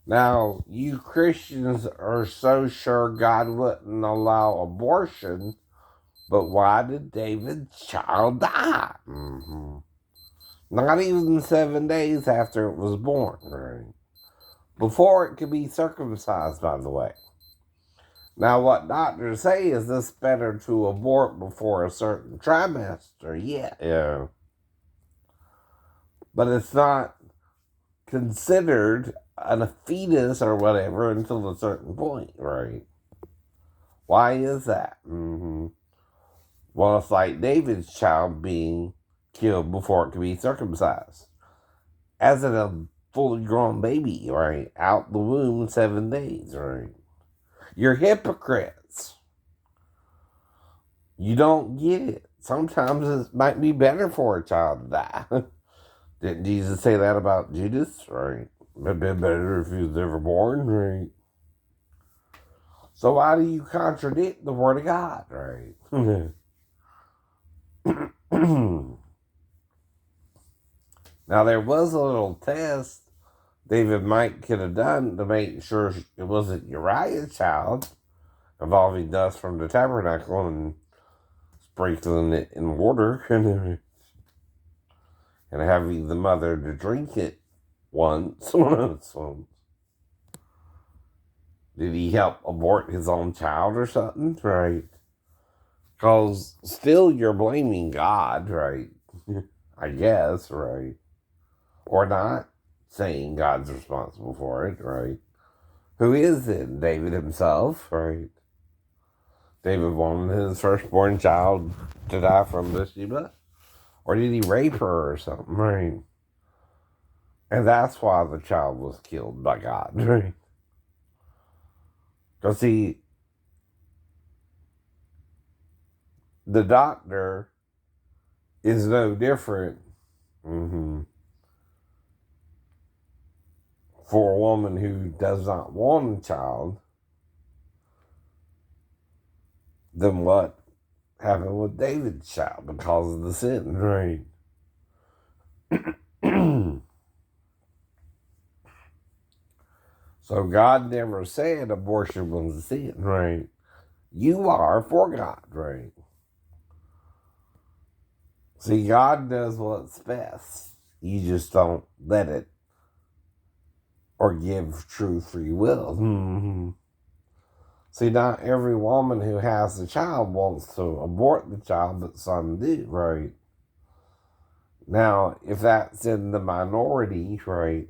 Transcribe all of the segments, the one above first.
Now, you Christians are so sure God wouldn't allow abortion, but why did David's child die? Not even 7 days after it was born, right? Before it could be circumcised, by the way. Now, what doctors say is this better to abort before a certain trimester, yeah. But it's not considered a fetus or whatever until a certain point, right? Why is that? Well, it's like David's child being killed before it can be circumcised. As in a fully grown baby, right? Out the womb 7 days, right? You're hypocrites. You don't get it. Sometimes it might be better for a child to die. Didn't Jesus say that about Judas, right? It'd been better if he was ever born, right? So why do you contradict the word of God, right? Now, there was a little test David might could have done to make sure it wasn't Uriah's child, involving dust from the tabernacle and sprinkling it in water and having the mother to drink it once. Did he help abort his own child or something? Right. Because still you're blaming God, right? I guess, right? Or not saying God's responsible for it, right? Who is it? David himself, right? David wanted his firstborn child to die from Bathsheba? Or did he rape her or something, right? And that's why the child was killed by God, right? Because see, the doctor is no different for a woman who does not want a child than what happened with David's child because of the sin, right? So God never said abortion was a sin, right? You are for God, right? See, God does what's best. You just don't let it or give true free will. See, not every woman who has a child wants to abort the child, but some do, right? Now, if that's in the minority, right?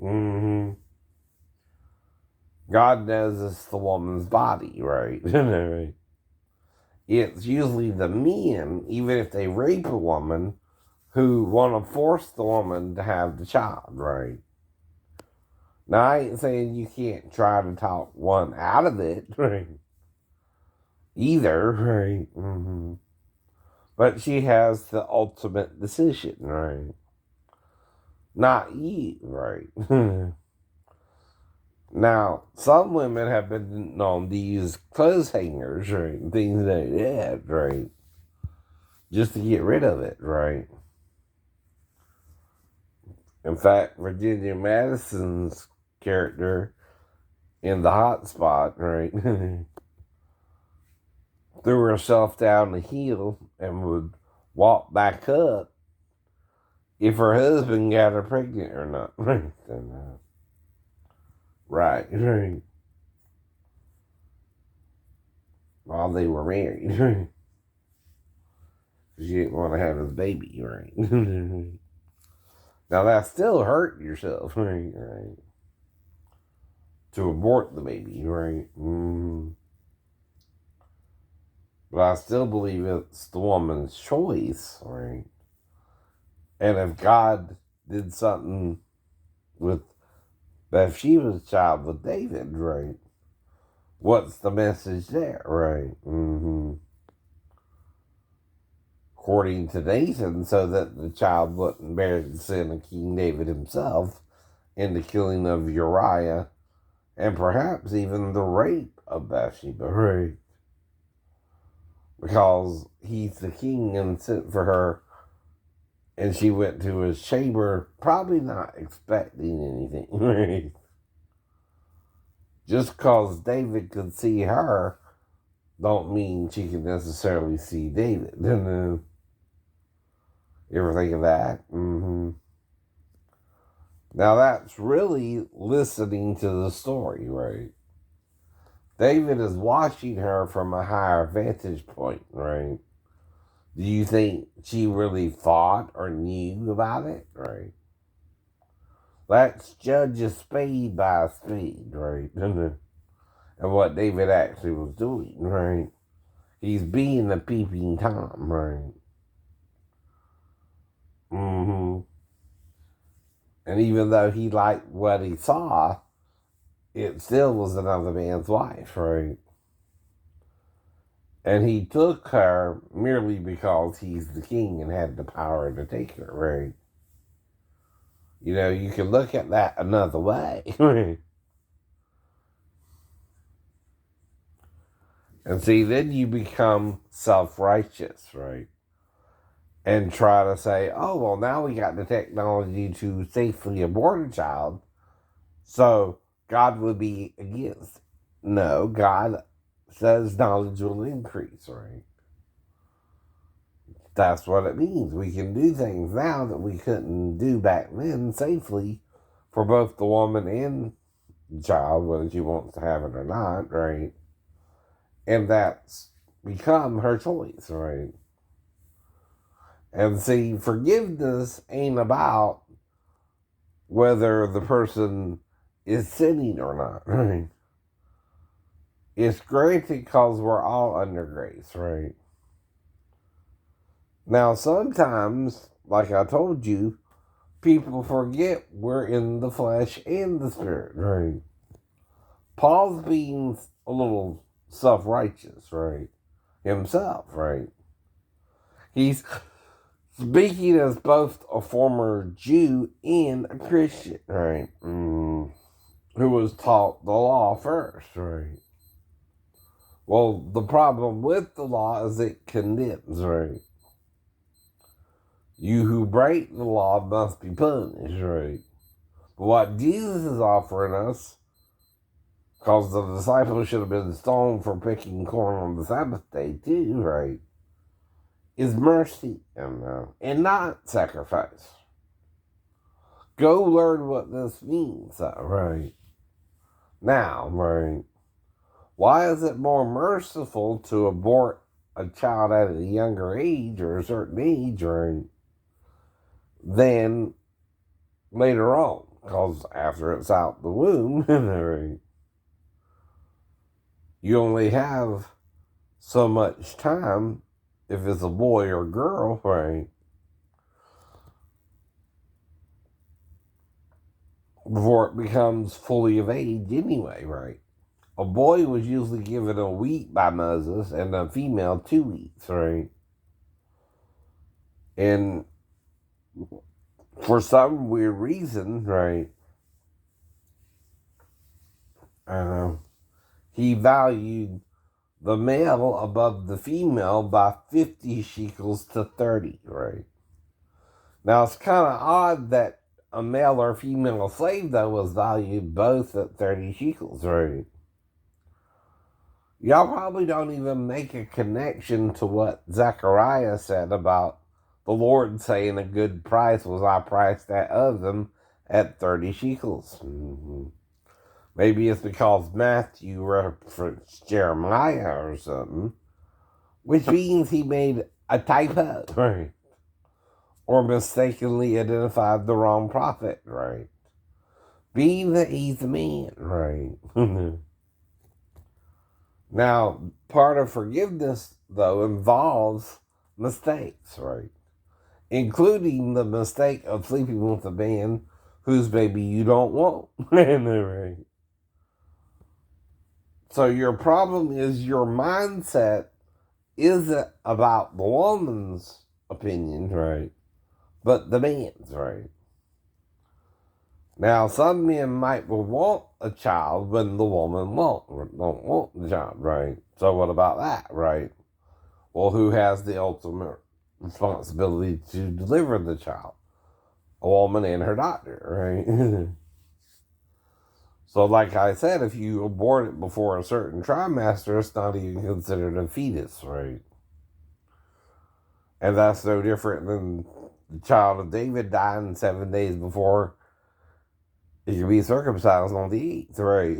God knows it's the woman's body, right? It's usually the men, even if they rape a woman, who want to force the woman to have the child, right? Now, I ain't saying you can't try to talk one out of it, right? Either, right? But she has the ultimate decision, right? Not you, right? Now, some women have been known to use clothes hangers, right? Things like that, right? Just to get rid of it, right? In fact, Virginia Madison's character in The Hot Spot, right? Threw herself down the hill and would walk back up if her husband got her pregnant or not. Right. While they were married. She didn't want to have his baby, right? Now that still hurt yourself, right? To abort the baby, right? But I still believe it's the woman's choice, right? And if God did something with Bathsheba's child with David, right? What's the message there, right? According to Nathan, so that the child wouldn't bear the sin of King David himself in the killing of Uriah and perhaps even the rape of Bathsheba, right? Because he's the king and sent for her, and she went to his chamber, probably not expecting anything, right? Just because David could see her, don't mean she can necessarily see David. You ever think of that? Mm-hmm. Now that's really listening to the story, right? David is watching her from a higher vantage point, right? Do you think she really thought or knew about it, right? Let's judge a spade by a spade, right? And what David actually was doing, right? He's being a peeping Tom, right? Mm-hmm. And even though he liked what he saw, it still was another man's wife, right? And he took her merely because he's the king and had the power to take her, right? You know, you can look at that another way. And see, then you become self-righteous, right? And try to say, oh, well, now we got the technology to safely abort a child, so God would be against. No, God says knowledge will increase, right? That's what it means. We can do things now that we couldn't do back then safely for both the woman and the child, whether she wants to have it or not, right? And that's become her choice, right? And see, forgiveness ain't about whether the person is sinning or not, right? It's granted because we're all under grace, right? Now, sometimes, like I told you, people forget we're in the flesh and the spirit, right? Paul's being a little self-righteous, right? Himself, right? He's speaking as both a former Jew and a Christian, right? Who was taught the law first, right? Well, the problem with the law is it condemns, right? You who break the law must be punished, right? But what Jesus is offering us, because the disciples should have been stoned for picking corn on the Sabbath day too, right? Is mercy and not sacrifice. Go learn what this means, right? Now, right? Why is it more merciful to abort a child at a younger age or a certain age, right, than later on? Because after it's out the womb, right, you only have so much time if it's a boy or girl, right, before it becomes fully of age anyway, right? A boy was usually given a week by Moses and a female 2 weeks, right? And for some weird reason, right, he valued the male above the female by 50 shekels to 30, right? Now, it's kind of odd that a male or female slave, though, was valued both at 30 shekels, right? Y'all probably don't even make a connection to what Zechariah said about the Lord saying a good price was I priced that of them at 30 shekels. Maybe it's because Matthew referenced Jeremiah or something, which means he made a typo, right? Or mistakenly identified the wrong prophet, right? Being that he's a man, right? Now, part of forgiveness, though, involves mistakes, right? Including the mistake of sleeping with a man whose baby you don't want, right? So your problem is your mindset isn't about the woman's opinion, right? But the man's, right? Now, some men might want a child when the woman don't want the child, right? So what about that, right? Well, who has the ultimate responsibility to deliver the child? A woman and her doctor, right? So, like I said, if you abort it before a certain trimester, it's not even considered a fetus, right? And that's no different than the child of David dying 7 days before he could be circumcised on the 8th, right?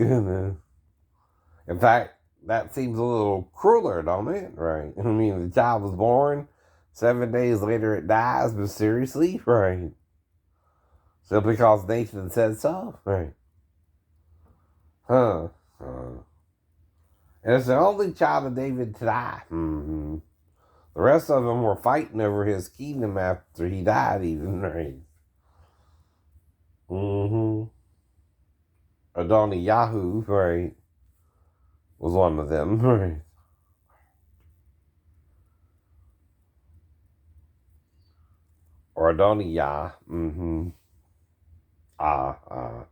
In fact, that seems a little crueler, don't it? Right? I mean, the child was born, 7 days later it dies mysteriously, right? Simply because Nathan said so, right? Huh. And it's the only child of David to die. Mm-hmm. The rest of them were fighting over his kingdom after he died, even, right? Mm-hmm. Adoniyahu, right, was one of them, right? Or Adonijah, mm-hmm. Ah.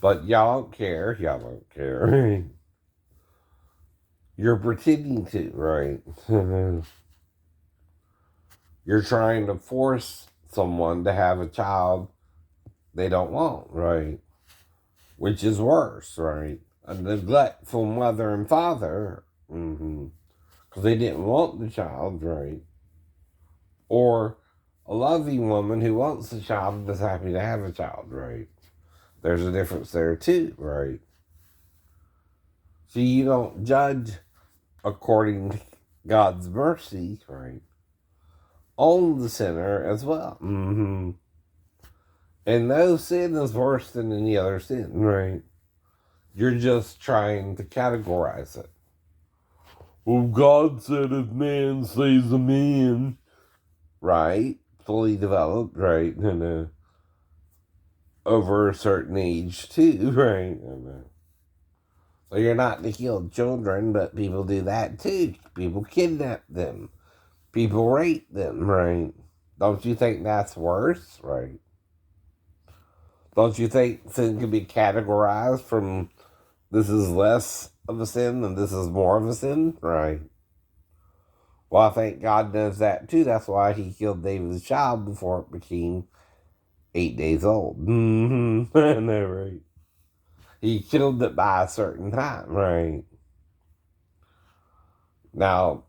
But y'all don't care. Y'all don't care. You're pretending to, right? You're trying to force someone to have a child they don't want, right? Which is worse, right? A neglectful mother and father, because they didn't want the child, right? Or a loving woman who wants a child and is happy to have a child, right? There's a difference there too, right? So you don't judge according to God's mercy, right? On the sinner as well. Mm-hmm. And no sin is worse than any other sin, right? You're just trying to categorize it. Well, God said if man slays a man, right? Fully developed, right? And over a certain age too, right? So you're not to kill children, but people do that too. People kidnap them. People rape them, right? Don't you think that's worse, right? Don't you think sin can be categorized from this is less of a sin and this is more of a sin, right? Well, I think God does that too. That's why he killed David's child before it became 8 days old. Mm-hmm. I know, right? He killed it by a certain time, right? Now,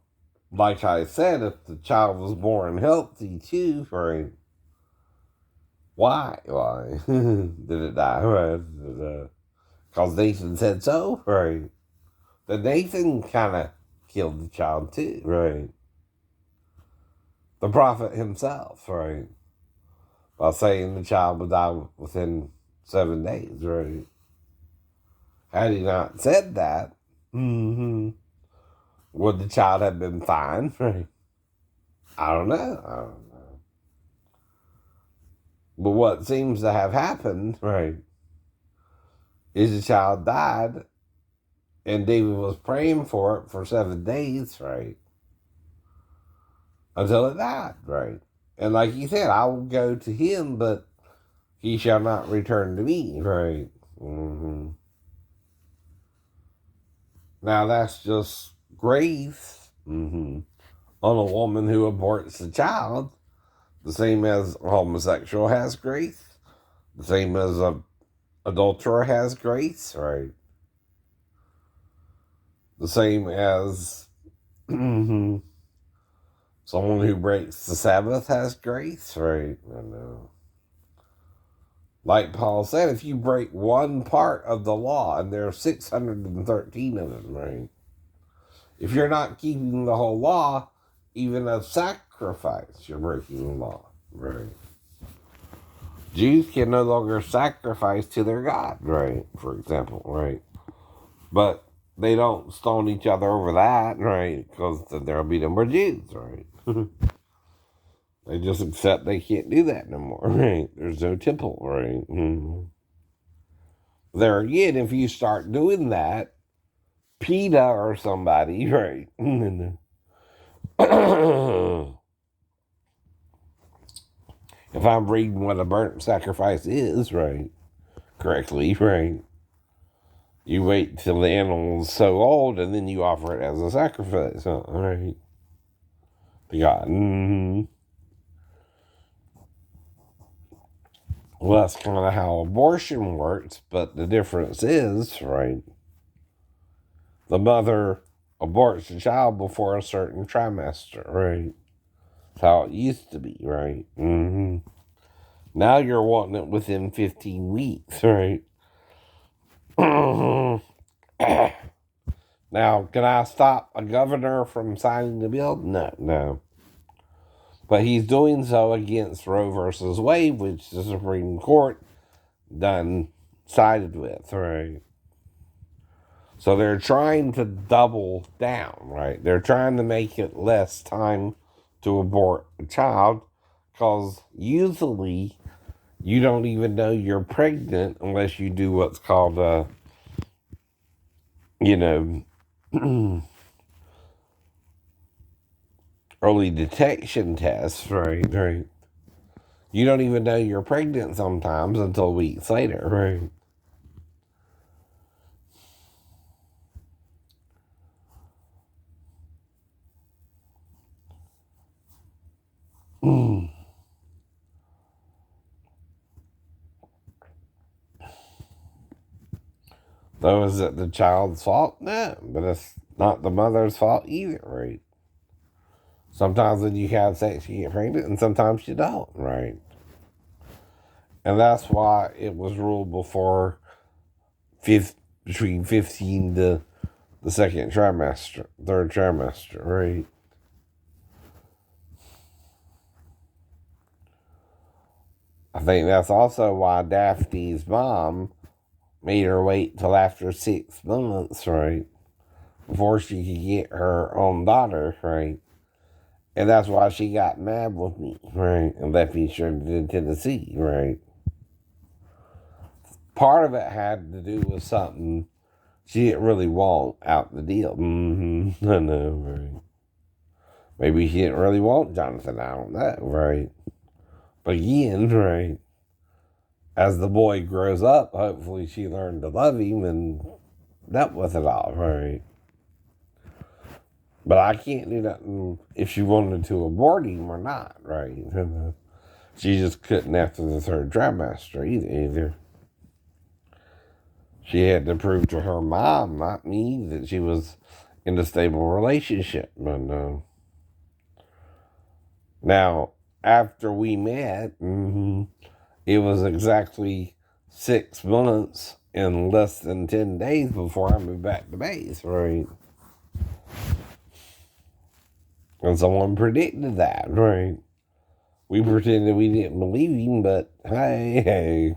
like I said, if the child was born healthy too, right? Why? Why did it die? Right? Because Nathan said so, right? Then Nathan kind of killed the child too, right? The prophet himself, right? By saying the child would die within 7 days, right? Had he not said that, would the child have been fine, right? I don't know. But what seems to have happened, right, is the child died and David was praying for it for 7 days, right? Until it died, right? And like he said, I will go to him, but he shall not return to me, right? Mm-hmm. Now that's just grace on a woman who aborts a child, the same as a homosexual has grace, the same as a adulterer has grace, right? The same as someone who breaks the Sabbath has grace, right? And like Paul said, if you break one part of the law, and there are 613 of them, right? If you're not keeping the whole law, even a sacrifice, you're breaking the law, right? Jews can no longer sacrifice to their God, right? For example, right? But they don't stone each other over that, right? Because then there'll be no more Jews, right? They just accept they can't do that no more, right? There's no temple, right? There again, if you start doing that, PETA or somebody, right? If I'm reading what a burnt sacrifice is, right, correctly, right, you wait till the animal's so old and then you offer it as a sacrifice, right, to God. Well, that's kind of how abortion works, but the difference is, right, the mother aborts the child before a certain trimester, right? That's how it used to be, right? Now you're wanting it within 15 weeks, right? Now, can I stop a governor from signing the bill? No. But he's doing so against Roe versus Wade, which the Supreme Court done sided with, right? So they're trying to double down, right? They're trying to make it less time to abort a child because usually you don't even know you're pregnant unless you do what's called a, early detection test, right? You don't even know you're pregnant sometimes until weeks later, right? So is it the child's fault? No, but it's not the mother's fault either, right? Sometimes when you have sex, you get pregnant, and sometimes you don't, right? And that's why it was ruled before between 15 to the second trimester, third trimester, right? I think that's also why Daphne's mom made her wait till after 6 months, right? Before she could get her own daughter, right? And that's why she got mad with me, right? And left me stranded in Tennessee, right? Part of it had to do with something she didn't really want out the deal. I know, right? Maybe she didn't really want Jonathan. I don't know, right? But again, right? As the boy grows up, hopefully she learned to love him and dealt with it all, right? But I can't do nothing if she wanted to abort him or not, right? She just couldn't after the third trimester either. She had to prove to her mom, not me, that she was in a stable relationship. But now, after we met, it was exactly 6 months and less than 10 days before I moved back to base, right? And someone predicted that, right? We pretended we didn't believe him, but hey,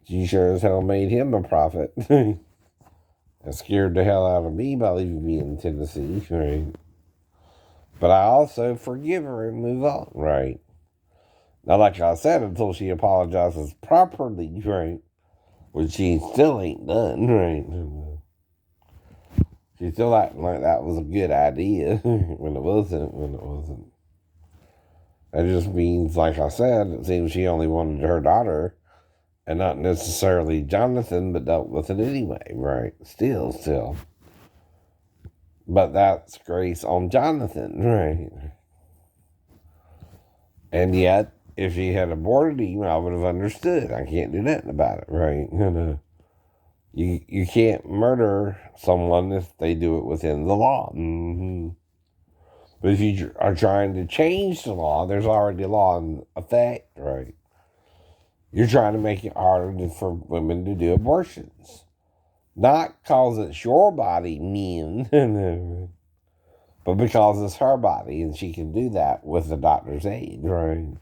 she sure as hell made him a prophet. And scared the hell out of me by leaving me in Tennessee, right? But I also forgive her and move on, right? Now, like I said, until she apologizes properly, right? Which she still ain't done, right? She's still acting like that was a good idea when it wasn't. That just means, like I said, it seems she only wanted her daughter and not necessarily Jonathan, but dealt with it anyway, right? Still. But that's grace on Jonathan, right? And yet, if she had aborted him, I would have understood. I can't do nothing about it, right? You can't murder someone if they do it within the law. But if you are trying to change the law, there's already a law in effect, right? You're trying to make it harder for women to do abortions. Not because it's your body, men, but because it's her body and she can do that with the doctor's aid, right?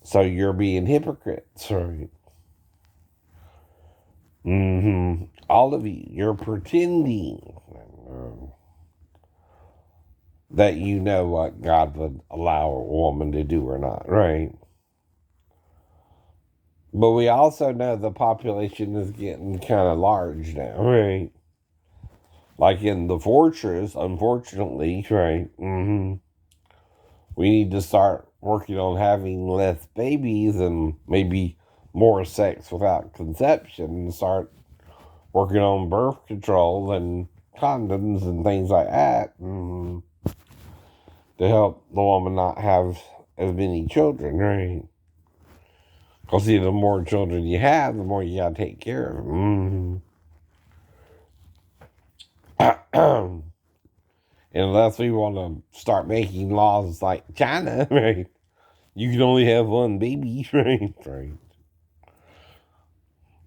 So you're being hypocrites, right? All of you, you're pretending that you know what God would allow a woman to do or not, right? But we also know the population is getting kind of large now, right? Like in the fortress, unfortunately, right? We need to start working on having less babies and maybe more sex without conception and start working on birth control and condoms and things like that to help the woman not have as many children, right? Because see, the more children you have, the more you gotta take care of them. And unless we want to start making laws like China, right? You can only have one baby, right? Right.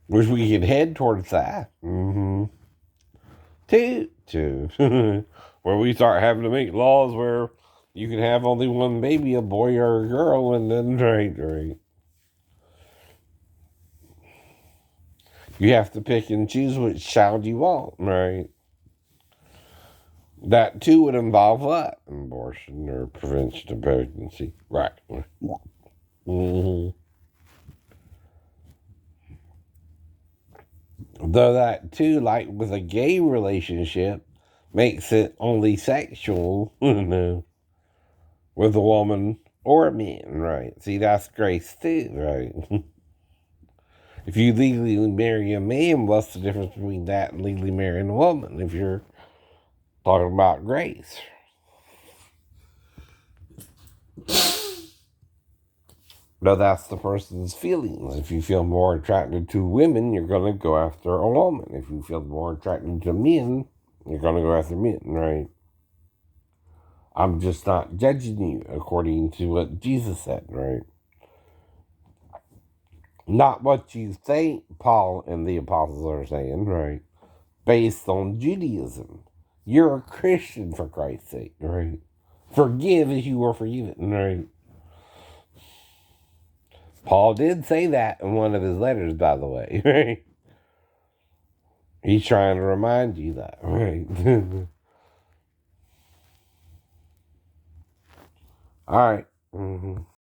Wish we could head towards that. Two. Where we start having to make laws where you can have only one baby, a boy or a girl, and then, right. You have to pick and choose which child you want, right? That too would involve what? Abortion or prevention of pregnancy. Right. Though that too, like with a gay relationship, makes it only sexual, with a woman or a man, right? See, that's grace too, right? If you legally marry a man, what's the difference between that and legally marrying a woman if you're talking about grace? No, that's the person's feelings. If you feel more attracted to women, you're going to go after a woman. If you feel more attracted to men, you're going to go after men, right? I'm just not judging you according to what Jesus said, right? Not what you think Paul and the apostles are saying, right? Based on Judaism. You're a Christian, for Christ's sake, right? Forgive as you are forgiven, right? Paul did say that in one of his letters, by the way, right? He's trying to remind you that, right? All right.